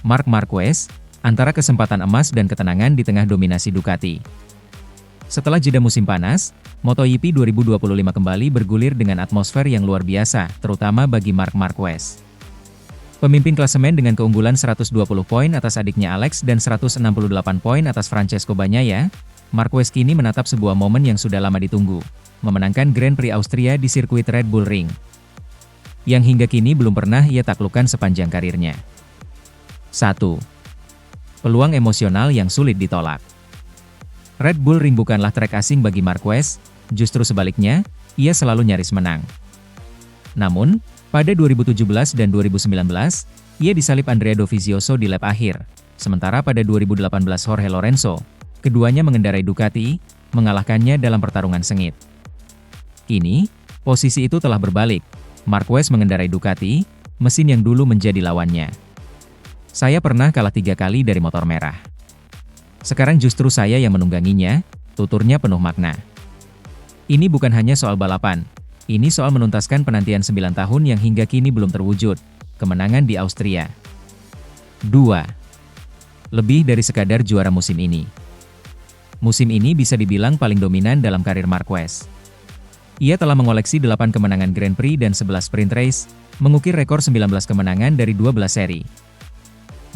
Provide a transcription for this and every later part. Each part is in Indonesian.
Marc Marquez, antara kesempatan emas dan ketenangan di tengah dominasi Ducati. Setelah jeda musim panas, MotoGP 2025 kembali bergulir dengan atmosfer yang luar biasa, terutama bagi Marc Marquez. Pemimpin klasemen dengan keunggulan 120 poin atas adiknya Alex dan 168 poin atas Francesco Bagnaia, Marquez kini menatap sebuah momen yang sudah lama ditunggu, memenangkan Grand Prix Austria di sirkuit Red Bull Ring, yang hingga kini belum pernah ia taklukkan sepanjang karirnya. 1. Peluang emosional yang sulit ditolak. Red Bull Ring bukanlah trek asing bagi Marquez, justru sebaliknya, ia selalu nyaris menang. Namun, pada 2017 dan 2019, ia disalip Andrea Dovizioso di lap akhir, sementara pada 2018 Jorge Lorenzo, keduanya mengendarai Ducati, mengalahkannya dalam pertarungan sengit. Kini, posisi itu telah berbalik, Marquez mengendarai Ducati, mesin yang dulu menjadi lawannya. Saya pernah kalah 3 kali dari motor merah. Sekarang justru saya yang menungganginya, tuturnya penuh makna. Ini bukan hanya soal balapan, ini soal menuntaskan penantian 9 tahun yang hingga kini belum terwujud, kemenangan di Austria. 2. Lebih dari sekadar juara musim ini. Musim ini bisa dibilang paling dominan dalam karir Marquez. Ia telah mengoleksi 8 kemenangan Grand Prix dan 11 sprint race, mengukir rekor 19 kemenangan dari 12 seri.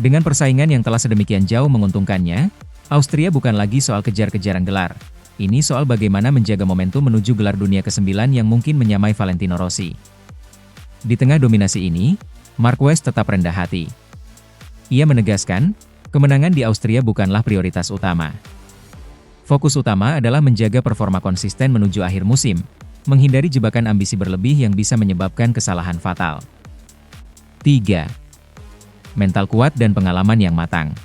Dengan persaingan yang telah sedemikian jauh menguntungkannya, Austria bukan lagi soal kejar-kejaran gelar. Ini soal bagaimana menjaga momentum menuju gelar dunia ke-9 yang mungkin menyamai Valentino Rossi. Di tengah dominasi ini, Marquez tetap rendah hati. Ia menegaskan, kemenangan di Austria bukanlah prioritas utama. Fokus utama adalah menjaga performa konsisten menuju akhir musim, menghindari jebakan ambisi berlebih yang bisa menyebabkan kesalahan fatal. 3. Mental kuat dan pengalaman yang matang.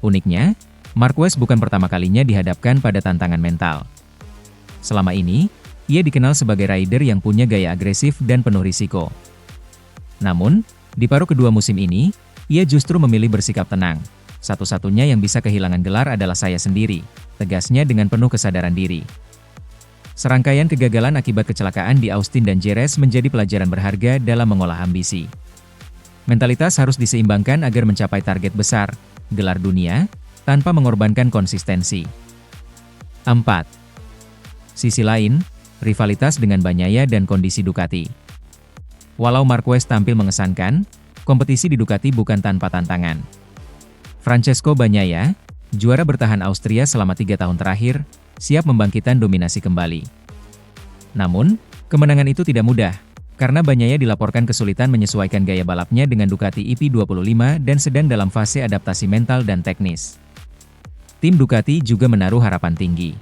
Uniknya, Marquez bukan pertama kalinya dihadapkan pada tantangan mental. Selama ini, ia dikenal sebagai rider yang punya gaya agresif dan penuh risiko. Namun, di paruh kedua musim ini, ia justru memilih bersikap tenang. Satu-satunya yang bisa kehilangan gelar adalah saya sendiri, tegasnya dengan penuh kesadaran diri. Serangkaian kegagalan akibat kecelakaan di Austin dan Jerez menjadi pelajaran berharga dalam mengolah ambisi. Mentalitas harus diseimbangkan agar mencapai target besar, gelar dunia, tanpa mengorbankan konsistensi. 4. Sisi lain, rivalitas dengan Bagnaia dan kondisi Ducati. Walau Marquez tampil mengesankan, kompetisi di Ducati bukan tanpa tantangan. Francesco Bagnaia, juara bertahan Austria selama 3 tahun terakhir, siap membangkitkan dominasi kembali. Namun, kemenangan itu tidak mudah, karena Bagnaia dilaporkan kesulitan menyesuaikan gaya balapnya dengan Ducati EP25 dan sedang dalam fase adaptasi mental dan teknis. Tim Ducati juga menaruh harapan tinggi.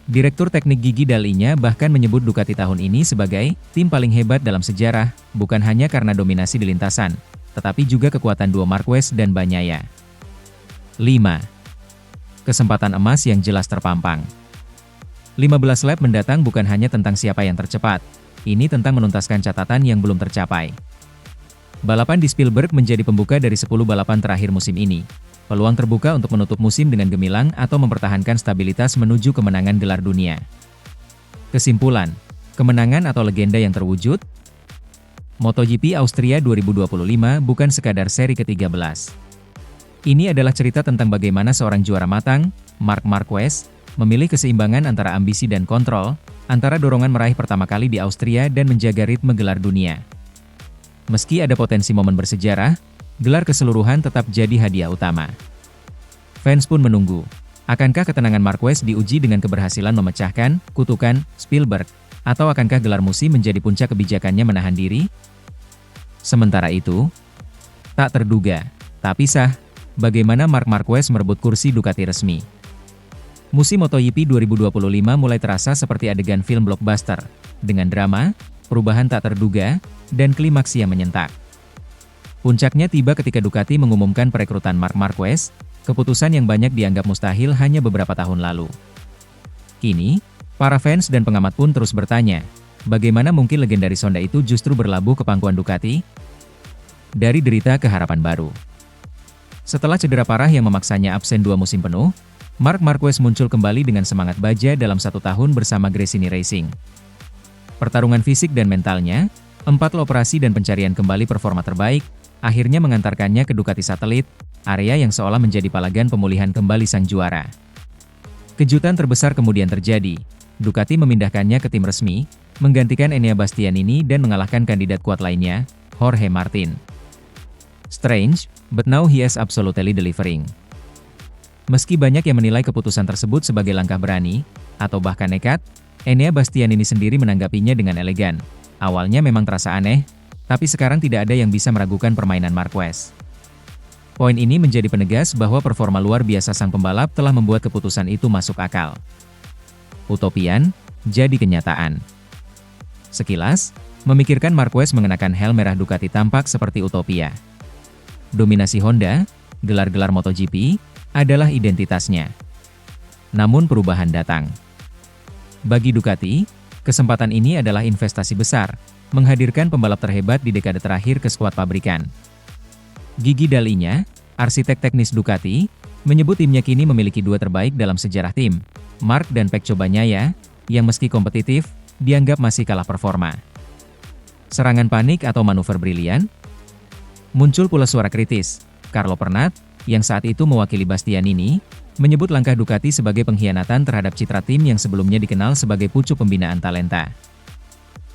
Direktur teknik Gigi Dall'Igna bahkan menyebut Ducati tahun ini sebagai tim paling hebat dalam sejarah, bukan hanya karena dominasi di lintasan, tetapi juga kekuatan duo Marquez dan Bagnaia. 5. Kesempatan emas yang jelas terpampang. 15 lap mendatang bukan hanya tentang siapa yang tercepat, ini tentang menuntaskan catatan yang belum tercapai. Balapan di Spielberg menjadi pembuka dari 10 balapan terakhir musim ini. Peluang terbuka untuk menutup musim dengan gemilang atau mempertahankan stabilitas menuju kemenangan gelar dunia. Kesimpulan, kemenangan atau legenda yang terwujud? MotoGP Austria 2025 bukan sekadar seri ke-13. Ini adalah cerita tentang bagaimana seorang juara matang, Marc Marquez, memilih keseimbangan antara ambisi dan kontrol, antara dorongan meraih pertama kali di Austria dan menjaga ritme gelar dunia. Meski ada potensi momen bersejarah, gelar keseluruhan tetap jadi hadiah utama. Fans pun menunggu, akankah ketenangan Marquez diuji dengan keberhasilan memecahkan kutukan Spielberg, atau akankah gelar musim menjadi puncak kebijakannya menahan diri? Sementara itu, tak terduga, tapi sah, bagaimana Marc Marquez merebut kursi Ducati resmi. Musim MotoGP 2025 mulai terasa seperti adegan film blockbuster, dengan drama, perubahan tak terduga, dan klimaks yang menyentak. Puncaknya tiba ketika Ducati mengumumkan perekrutan Marc Marquez, keputusan yang banyak dianggap mustahil hanya beberapa tahun lalu. Kini, para fans dan pengamat pun terus bertanya, bagaimana mungkin legendaris Honda itu justru berlabuh ke pangkuan Ducati? Dari derita ke harapan baru. Setelah cedera parah yang memaksanya absen 2 musim penuh, Marc Marquez muncul kembali dengan semangat baja dalam 1 tahun bersama Gresini Racing. Pertarungan fisik dan mentalnya, 4 operasi dan pencarian kembali performa terbaik, akhirnya mengantarkannya ke Ducati Satelit, area yang seolah menjadi palagan pemulihan kembali sang juara. Kejutan terbesar kemudian terjadi. Ducati memindahkannya ke tim resmi, menggantikan Enea Bastianini dan mengalahkan kandidat kuat lainnya, Jorge Martin. Strange, but now he is absolutely delivering. Meski banyak yang menilai keputusan tersebut sebagai langkah berani, atau bahkan nekat, Enea Bastianini sendiri menanggapinya dengan elegan. Awalnya memang terasa aneh, tapi sekarang tidak ada yang bisa meragukan permainan Marquez. Poin ini menjadi penegas bahwa performa luar biasa sang pembalap telah membuat keputusan itu masuk akal. Utopian, jadi kenyataan. Sekilas, memikirkan Marquez mengenakan helm merah Ducati tampak seperti utopia. Dominasi Honda, gelar-gelar MotoGP, adalah identitasnya. Namun perubahan datang. Bagi Ducati, kesempatan ini adalah investasi besar, menghadirkan pembalap terhebat di dekade terakhir ke skuad pabrikan. Gigi Dalinya, arsitek teknis Ducati, menyebut timnya kini memiliki dua terbaik dalam sejarah tim, Marc dan Pecco Bagnaia, yang meski kompetitif, dianggap masih kalah performa. Serangan panik atau manuver brilian? Muncul pula suara kritis. Carlo Pernat, yang saat itu mewakili Bastianini, menyebut langkah Ducati sebagai pengkhianatan terhadap citra tim yang sebelumnya dikenal sebagai pucuk pembinaan talenta.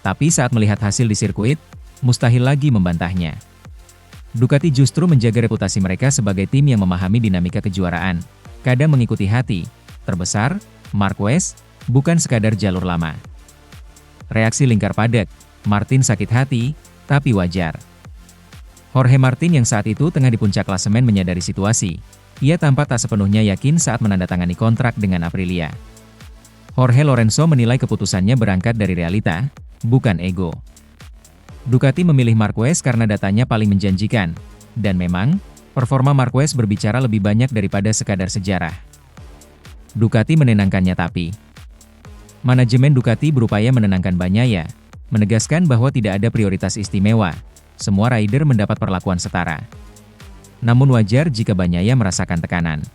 Tapi saat melihat hasil di sirkuit, mustahil lagi membantahnya. Ducati justru menjaga reputasi mereka sebagai tim yang memahami dinamika kejuaraan, kadang mengikuti hati, terbesar, Marquez, bukan sekadar jalur lama. Reaksi lingkar padat, Martin sakit hati, tapi wajar. Jorge Martin yang saat itu tengah di puncak klasemen menyadari situasi. Ia tampak tak sepenuhnya yakin saat menandatangani kontrak dengan Aprilia. Jorge Lorenzo menilai keputusannya berangkat dari realita, bukan ego. Ducati memilih Marquez karena datanya paling menjanjikan. Dan memang, performa Marquez berbicara lebih banyak daripada sekadar sejarah. Ducati menenangkannya tapi. Manajemen Ducati berupaya menenangkan Bagnaia, menegaskan bahwa tidak ada prioritas istimewa. Semua rider mendapat perlakuan setara. Namun wajar jika Bagnaia merasakan tekanan.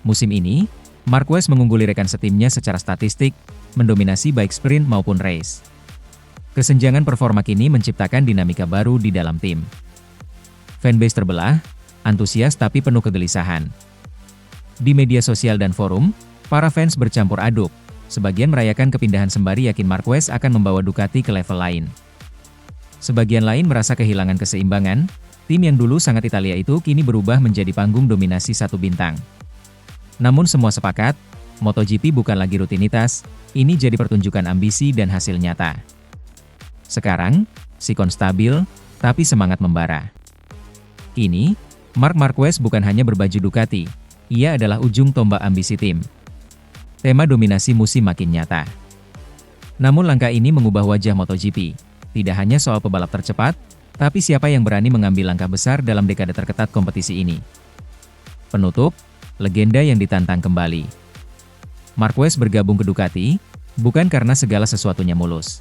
Musim ini, Marquez mengungguli rekan setimnya secara statistik, mendominasi baik sprint maupun race. Kesenjangan performa kini menciptakan dinamika baru di dalam tim. Fanbase terbelah, antusias tapi penuh kegelisahan. Di media sosial dan forum, para fans bercampur aduk. Sebagian merayakan kepindahan sembari yakin Marquez akan membawa Ducati ke level lain. Sebagian lain merasa kehilangan keseimbangan, tim yang dulu sangat Italia itu kini berubah menjadi panggung dominasi satu bintang. Namun semua sepakat, MotoGP bukan lagi rutinitas, ini jadi pertunjukan ambisi dan hasil nyata. Sekarang, sikon stabil, tapi semangat membara. Kini, Marc Marquez bukan hanya berbaju Ducati, ia adalah ujung tombak ambisi tim. Tema dominasi musim makin nyata. Namun langkah ini mengubah wajah MotoGP. Tidak hanya soal pebalap tercepat, tapi siapa yang berani mengambil langkah besar dalam dekade terketat kompetisi ini. Penutup, legenda yang ditantang kembali. Marquez bergabung ke Ducati, bukan karena segala sesuatunya mulus.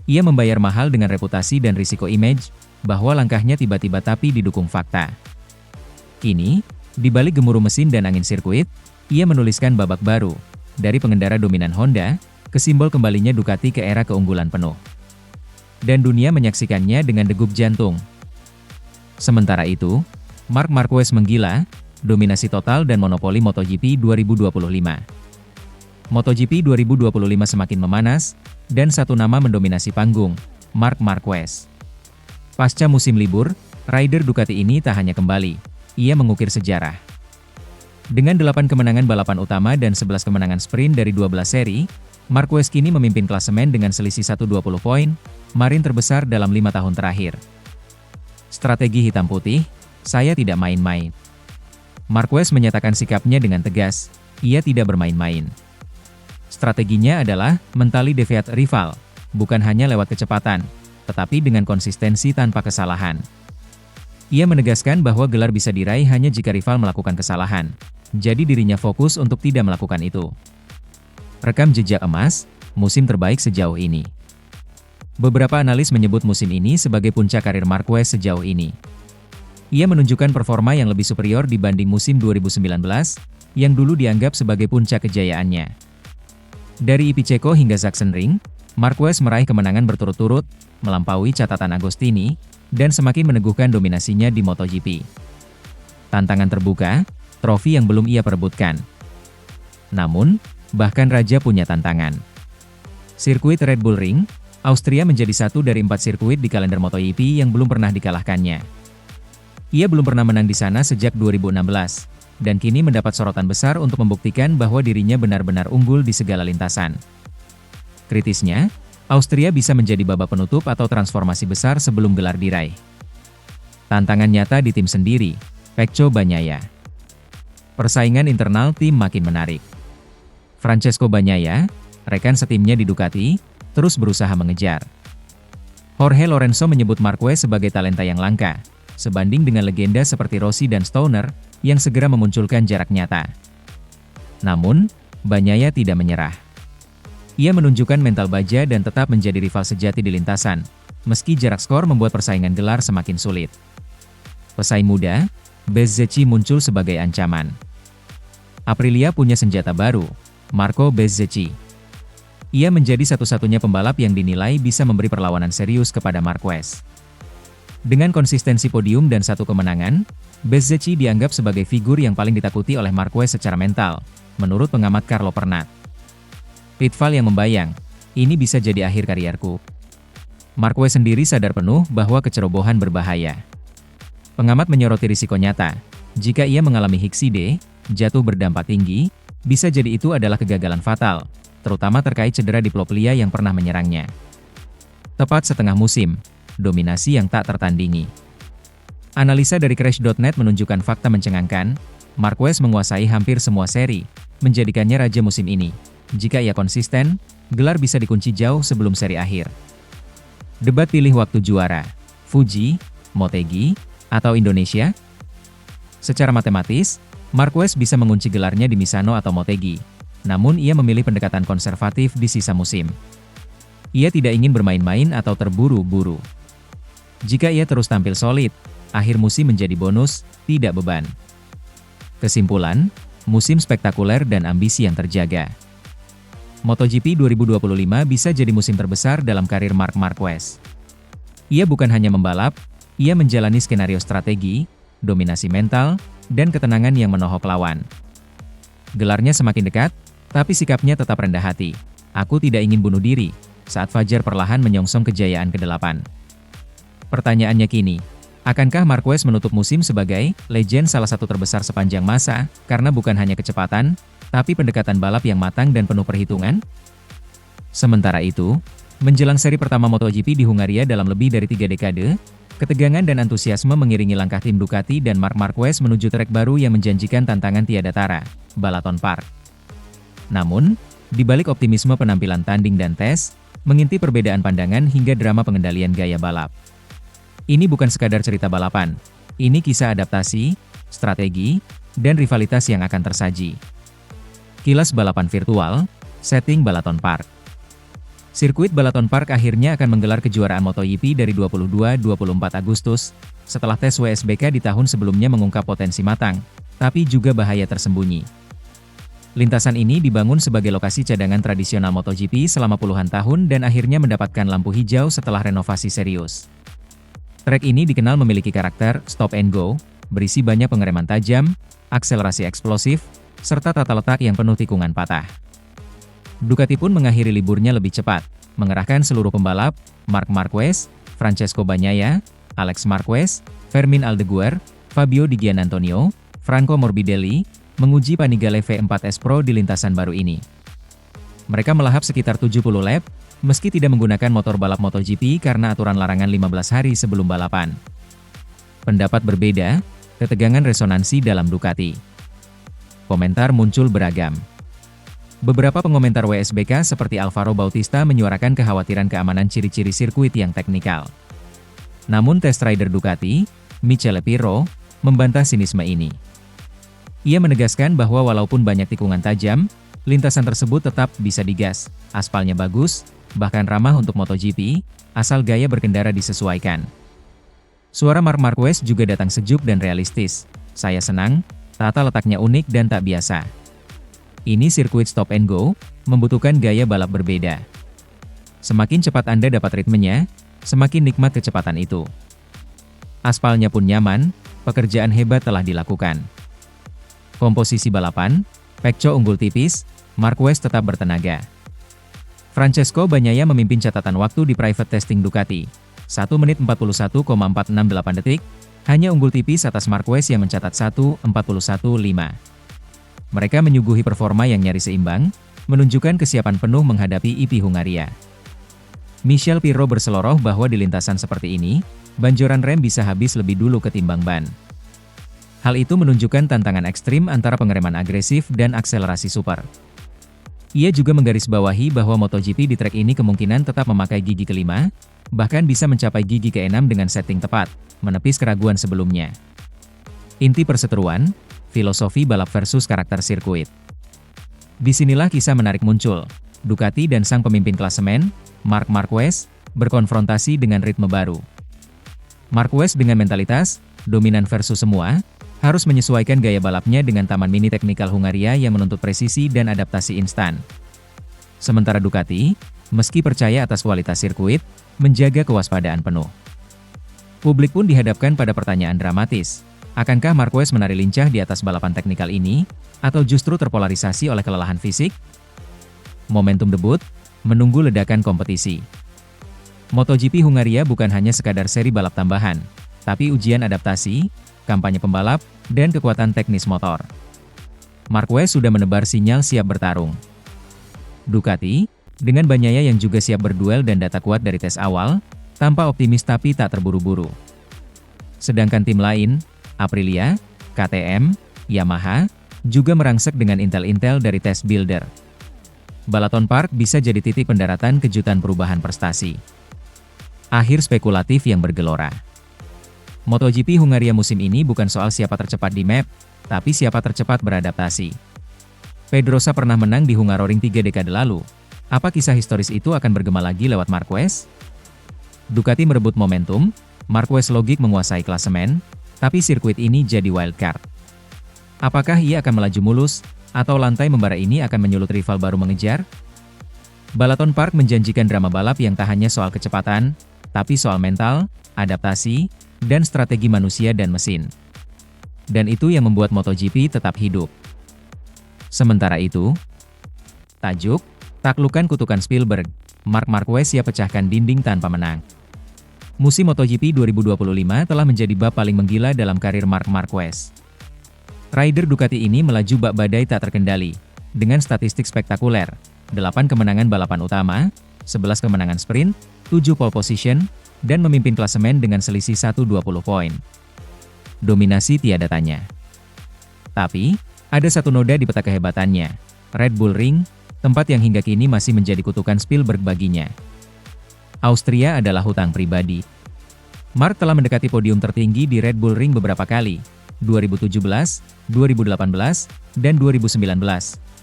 Ia membayar mahal dengan reputasi dan risiko image, bahwa langkahnya tiba-tiba tapi didukung fakta. Kini, di balik gemuruh mesin dan angin sirkuit, ia menuliskan babak baru, dari pengendara dominan Honda, ke simbol kembalinya Ducati ke era keunggulan penuh. Dan dunia menyaksikannya dengan degup jantung. Sementara itu, Marc Marquez menggila, dominasi total dan monopoli MotoGP 2025. MotoGP 2025 semakin memanas, dan satu nama mendominasi panggung, Marc Marquez. Pasca musim libur, rider Ducati ini tak hanya kembali, ia mengukir sejarah. Dengan 8 kemenangan balapan utama dan 11 kemenangan sprint dari 12 seri, Marquez kini memimpin klasemen dengan selisih 120 poin, marin terbesar dalam 5 tahun terakhir. Strategi hitam putih, saya tidak main-main. Marquez menyatakan sikapnya dengan tegas, ia tidak bermain-main. Strateginya adalah mentally defiant rival, bukan hanya lewat kecepatan, tetapi dengan konsistensi tanpa kesalahan. Ia menegaskan bahwa gelar bisa diraih hanya jika rival melakukan kesalahan, jadi dirinya fokus untuk tidak melakukan itu. Rekam jejak emas, musim terbaik sejauh ini. Beberapa analis menyebut musim ini sebagai puncak karir Marquez sejauh ini. Ia menunjukkan performa yang lebih superior dibanding musim 2019, yang dulu dianggap sebagai puncak kejayaannya. Dari Ipicheco hingga Sachsenring, Marquez meraih kemenangan berturut-turut, melampaui catatan Agostini, dan semakin meneguhkan dominasinya di MotoGP. Tantangan terbuka, trofi yang belum ia perebutkan. Namun, bahkan Raja punya tantangan. Sirkuit Red Bull Ring, Austria menjadi satu dari 4 sirkuit di kalender MotoGP yang belum pernah dikalahkannya. Ia belum pernah menang di sana sejak 2016, dan kini mendapat sorotan besar untuk membuktikan bahwa dirinya benar-benar unggul di segala lintasan. Kritisnya, Austria bisa menjadi babak penutup atau transformasi besar sebelum gelar diraih. Tantangan nyata di tim sendiri, Pecco Bagnaia. Persaingan internal tim makin menarik. Francesco Bagnaia, rekan setimnya di Ducati, terus berusaha mengejar. Jorge Lorenzo menyebut Marquez sebagai talenta yang langka, sebanding dengan legenda seperti Rossi dan Stoner, yang segera memunculkan jarak nyata. Namun, Bagnaia tidak menyerah. Ia menunjukkan mental baja dan tetap menjadi rival sejati di lintasan, meski jarak skor membuat persaingan gelar semakin sulit. Pesaing muda, Bezzecchi muncul sebagai ancaman. Aprilia punya senjata baru, Marco Bezzecchi. Ia menjadi satu-satunya pembalap yang dinilai bisa memberi perlawanan serius kepada Marquez. Dengan konsistensi podium dan 1 kemenangan, Bezzecchi dianggap sebagai figur yang paling ditakuti oleh Marquez secara mental, menurut pengamat Carlo Pernat. Pitfall yang membayang, ini bisa jadi akhir karierku. Marquez sendiri sadar penuh bahwa kecerobohan berbahaya. Pengamat menyoroti risiko nyata, jika ia mengalami Hixide, jatuh berdampak tinggi, bisa jadi itu adalah kegagalan fatal, terutama terkait cedera diploplia yang pernah menyerangnya. Tepat setengah musim, dominasi yang tak tertandingi. Analisa dari Crash.net menunjukkan fakta mencengangkan, Marquez menguasai hampir semua seri, menjadikannya raja musim ini. Jika ia konsisten, gelar bisa dikunci jauh sebelum seri akhir. Debat pilih waktu juara, Fuji, Motegi, atau Indonesia? Secara matematis, Marquez bisa mengunci gelarnya di Misano atau Motegi. Namun ia memilih pendekatan konservatif di sisa musim. Ia tidak ingin bermain-main atau terburu-buru. Jika ia terus tampil solid, akhir musim menjadi bonus, tidak beban. Kesimpulan, musim spektakuler dan ambisi yang terjaga. MotoGP 2025 bisa jadi musim terbesar dalam karir Marc Marquez. Ia bukan hanya membalap, ia menjalani skenario strategi, dominasi mental, dan ketenangan yang menohok lawan. Gelarnya semakin dekat, tapi sikapnya tetap rendah hati. Aku tidak ingin bunuh diri, saat Fajar perlahan menyongsong kejayaan ke-8. Pertanyaannya kini, akankah Marquez menutup musim sebagai legend salah satu terbesar sepanjang masa, karena bukan hanya kecepatan, tapi pendekatan balap yang matang dan penuh perhitungan? Sementara itu, menjelang seri pertama MotoGP di Hungaria dalam lebih dari 3 dekade, ketegangan dan antusiasme mengiringi langkah tim Ducati dan Marc Marquez menuju trek baru yang menjanjikan tantangan tiada tara, Balaton Park. Namun, di balik optimisme penampilan tanding dan tes, mengintip perbedaan pandangan hingga drama pengendalian gaya balap. Ini bukan sekadar cerita balapan, ini kisah adaptasi, strategi, dan rivalitas yang akan tersaji. Kilas balapan virtual, setting Balaton Park. Sirkuit Balaton Park akhirnya akan menggelar kejuaraan MotoGP dari 22-24 Agustus, setelah tes WSBK di tahun sebelumnya mengungkap potensi matang, tapi juga bahaya tersembunyi. Lintasan ini dibangun sebagai lokasi cadangan tradisional MotoGP selama puluhan tahun dan akhirnya mendapatkan lampu hijau setelah renovasi serius. Trek ini dikenal memiliki karakter stop and go, berisi banyak pengereman tajam, akselerasi eksplosif, serta tata letak yang penuh tikungan patah. Ducati pun mengakhiri liburnya lebih cepat, mengerahkan seluruh pembalap, Marc Marquez, Francesco Bagnaia, Alex Marquez, Fermin Aldeguer, Fabio Di Giannantonio, Franco Morbidelli, menguji Panigale V4S Pro di lintasan baru ini. Mereka melahap sekitar 70 lap, meski tidak menggunakan motor balap MotoGP karena aturan larangan 15 hari sebelum balapan. Pendapat berbeda, ketegangan resonansi dalam Ducati. Komentar muncul beragam. Beberapa pengomentar WSBK seperti Alvaro Bautista menyuarakan kekhawatiran keamanan ciri-ciri sirkuit yang teknikal. Namun test rider Ducati, Michele Pirro, membantah sinisme ini. Ia menegaskan bahwa walaupun banyak tikungan tajam, lintasan tersebut tetap bisa digas, aspalnya bagus, bahkan ramah untuk MotoGP, asal gaya berkendara disesuaikan. Suara Marc Marquez juga datang sejuk dan realistis. Saya senang, tata letaknya unik dan tak biasa. Ini sirkuit stop and go, membutuhkan gaya balap berbeda. Semakin cepat Anda dapat ritmenya, semakin nikmat kecepatan itu. Aspalnya pun nyaman, pekerjaan hebat telah dilakukan. Komposisi balapan, Pecco unggul tipis, Marquez tetap bertenaga. Francesco Bagnaia memimpin catatan waktu di private testing Ducati. 1 menit 41,468 detik, hanya unggul tipis atas Marquez yang mencatat 1:41.5. Mereka menyuguhi performa yang nyaris seimbang, menunjukkan kesiapan penuh menghadapi IP Hungaria. Michel Pirro berseloroh bahwa di lintasan seperti ini, banjoran rem bisa habis lebih dulu ketimbang ban. Hal itu menunjukkan tantangan ekstrim antara pengereman agresif dan akselerasi super. Ia juga menggarisbawahi bahwa MotoGP di trek ini kemungkinan tetap memakai gigi kelima, bahkan bisa mencapai gigi keenam dengan setting tepat, menepis keraguan sebelumnya. Inti perseteruan, filosofi balap versus karakter sirkuit. Disinilah kisah menarik muncul. Ducati dan sang pemimpin klasemen, Marc Marquez, berkonfrontasi dengan ritme baru. Marquez dengan mentalitas, dominan versus semua, harus menyesuaikan gaya balapnya dengan taman mini teknikal Hungaria yang menuntut presisi dan adaptasi instan. Sementara Ducati, meski percaya atas kualitas sirkuit, menjaga kewaspadaan penuh. Publik pun dihadapkan pada pertanyaan dramatis. Akankah Marquez menari lincah di atas balapan teknikal ini, atau justru terpolarisasi oleh kelelahan fisik? Momentum debut, menunggu ledakan kompetisi. MotoGP Hungaria bukan hanya sekadar seri balap tambahan, tapi ujian adaptasi, kampanye pembalap, dan kekuatan teknis motor. Marquez sudah menebar sinyal siap bertarung. Ducati, dengan Bagnaia yang juga siap berduel dan data kuat dari tes awal, tampak optimis tapi tak terburu-buru. Sedangkan tim lain, Aprilia, KTM, Yamaha, juga merangsek dengan intel-intel dari tes builder. Balaton Park bisa jadi titik pendaratan kejutan perubahan prestasi. Akhir spekulatif yang bergelora. MotoGP Hungaria musim ini bukan soal siapa tercepat di map, tapi siapa tercepat beradaptasi. Pedrosa pernah menang di Hungaroring 3 dekade lalu. Apa kisah historis itu akan bergema lagi lewat Marquez? Ducati merebut momentum, Marquez logik menguasai klasemen, tapi sirkuit ini jadi wildcard. Apakah ia akan melaju mulus, atau lantai membara ini akan menyulut rival baru mengejar? Balaton Park menjanjikan drama balap yang tak hanya soal kecepatan, tapi soal mental, adaptasi, dan strategi manusia dan mesin. Dan itu yang membuat MotoGP tetap hidup. Sementara itu, tajuk, taklukan kutukan Spielberg, Marc Marquez siap pecahkan dinding tanpa menang. Musim MotoGP 2025 telah menjadi bab paling menggila dalam karir Marc Marquez. Rider Ducati ini melaju bak badai tak terkendali, dengan statistik spektakuler, 8 kemenangan balapan utama, 11 kemenangan sprint, 7 pole position, dan memimpin klasemen dengan selisih 120 poin. Dominasi tiada tanya. Tapi, ada satu noda di peta kehebatannya, Red Bull Ring, tempat yang hingga kini masih menjadi kutukan Spielberg baginya. Austria adalah hutang pribadi. Marc telah mendekati podium tertinggi di Red Bull Ring beberapa kali, 2017, 2018, dan 2019,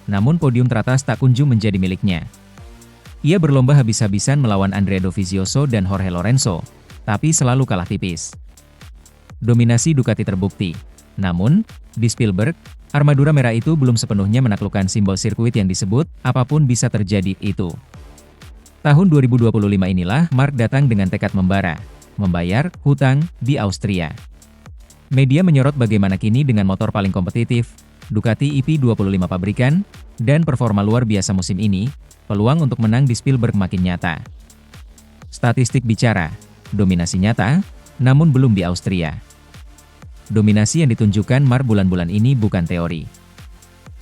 namun podium teratas tak kunjung menjadi miliknya. Ia berlomba habis-habisan melawan Andrea Dovizioso dan Jorge Lorenzo, tapi selalu kalah tipis. Dominasi Ducati terbukti. Namun, di Spielberg, armadura merah itu belum sepenuhnya menaklukkan simbol sirkuit yang disebut, apapun bisa terjadi, itu. Tahun 2025 inilah Marc datang dengan tekad membara, membayar hutang di Austria. Media menyorot bagaimana kini dengan motor paling kompetitif, Ducati EP25 pabrikan, dan performa luar biasa musim ini, peluang untuk menang di Spielberg makin nyata. Statistik bicara, dominasi nyata, namun belum di Austria. Dominasi yang ditunjukkan Marc bulan-bulan ini bukan teori.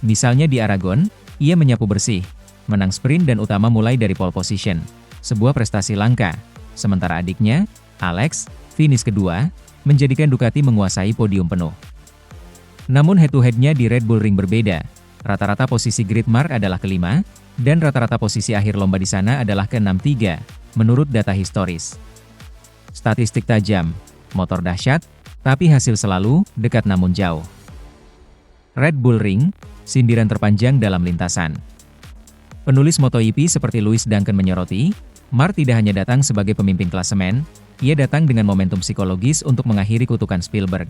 Misalnya di Aragon, ia menyapu bersih, menang sprint dan utama mulai dari pole position, sebuah prestasi langka, sementara adiknya, Alex, finish kedua, menjadikan Ducati menguasai podium penuh. Namun head-to-headnya di Red Bull Ring berbeda, rata-rata posisi grid Marc adalah kelima, dan rata-rata posisi akhir lomba di sana adalah ke-63, menurut data historis. Statistik tajam, motor dahsyat, tapi hasil selalu dekat namun jauh. Red Bull Ring, sindiran terpanjang dalam lintasan. Penulis MotoGP seperti Louis Duncan menyoroti, Marc tidak hanya datang sebagai pemimpin klasemen, ia datang dengan momentum psikologis untuk mengakhiri kutukan Spielberg.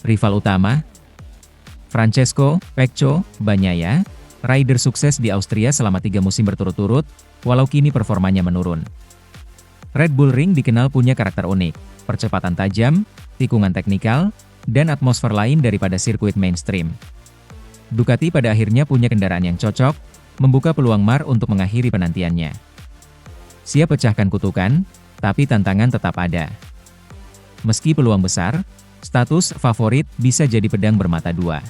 Rival utama, Francesco Pecco Bagnaia, Rider sukses di Austria selama 3 musim berturut-turut, walau kini performanya menurun. Red Bull Ring dikenal punya karakter unik, percepatan tajam, tikungan teknikal, dan atmosfer lain daripada sirkuit mainstream. Ducati pada akhirnya punya kendaraan yang cocok, membuka peluang Marc untuk mengakhiri penantiannya. Siap pecahkan kutukan, tapi tantangan tetap ada. Meski peluang besar, status favorit bisa jadi pedang bermata dua.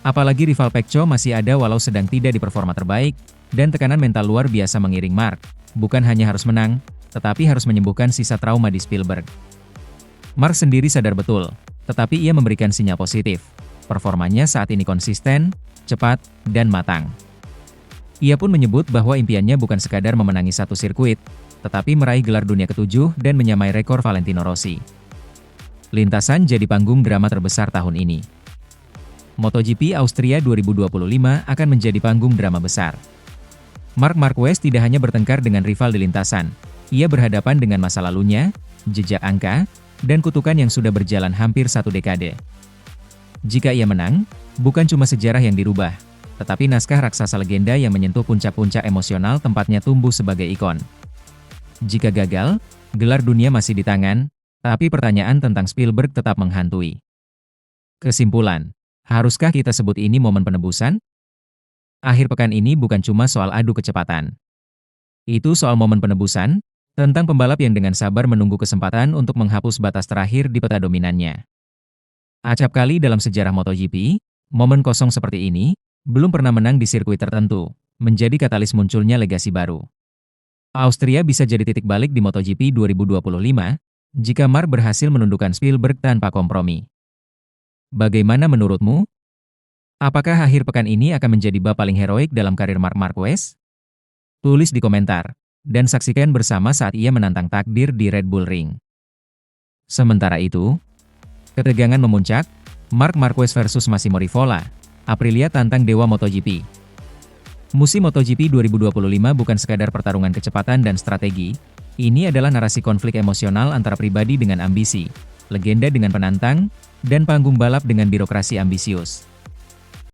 Apalagi rival Pecco masih ada walau sedang tidak di performa terbaik, dan tekanan mental luar biasa mengiring Marc, bukan hanya harus menang, tetapi harus menyembuhkan sisa trauma di Spielberg. Marc sendiri sadar betul, tetapi ia memberikan sinyal positif. Performanya saat ini konsisten, cepat, dan matang. Ia pun menyebut bahwa impiannya bukan sekadar memenangi satu sirkuit, tetapi meraih gelar dunia ke-7 dan menyamai rekor Valentino Rossi. Lintasan jadi panggung drama terbesar tahun ini. MotoGP Austria 2025 akan menjadi panggung drama besar. Marc Marquez tidak hanya bertengkar dengan rival di lintasan, ia berhadapan dengan masa lalunya, jejak angka, dan kutukan yang sudah berjalan hampir 1 dekade. Jika ia menang, bukan cuma sejarah yang dirubah, tetapi naskah raksasa legenda yang menyentuh puncak-puncak emosional tempatnya tumbuh sebagai ikon. Jika gagal, gelar dunia masih di tangan, tapi pertanyaan tentang Spielberg tetap menghantui. Kesimpulan, haruskah kita sebut ini momen penebusan? Akhir pekan ini bukan cuma soal adu kecepatan. Itu soal momen penebusan, tentang pembalap yang dengan sabar menunggu kesempatan untuk menghapus batas terakhir di peta dominannya. Acap kali dalam sejarah MotoGP, momen kosong seperti ini, belum pernah menang di sirkuit tertentu, menjadi katalis munculnya legasi baru. Austria bisa jadi titik balik di MotoGP 2025, jika Marc berhasil menundukkan Spielberg tanpa kompromi. Bagaimana menurutmu? Apakah akhir pekan ini akan menjadi bab paling heroik dalam karir Marc Marquez? Tulis di komentar, dan saksikan bersama saat ia menantang takdir di Red Bull Ring. Sementara itu, ketegangan memuncak, Marc Marquez versus Massimo Rivola, Aprilia tantang Dewa MotoGP. Musim MotoGP 2025 bukan sekadar pertarungan kecepatan dan strategi, ini adalah narasi konflik emosional antara pribadi dengan ambisi, legenda dengan penantang, dan panggung balap dengan birokrasi ambisius.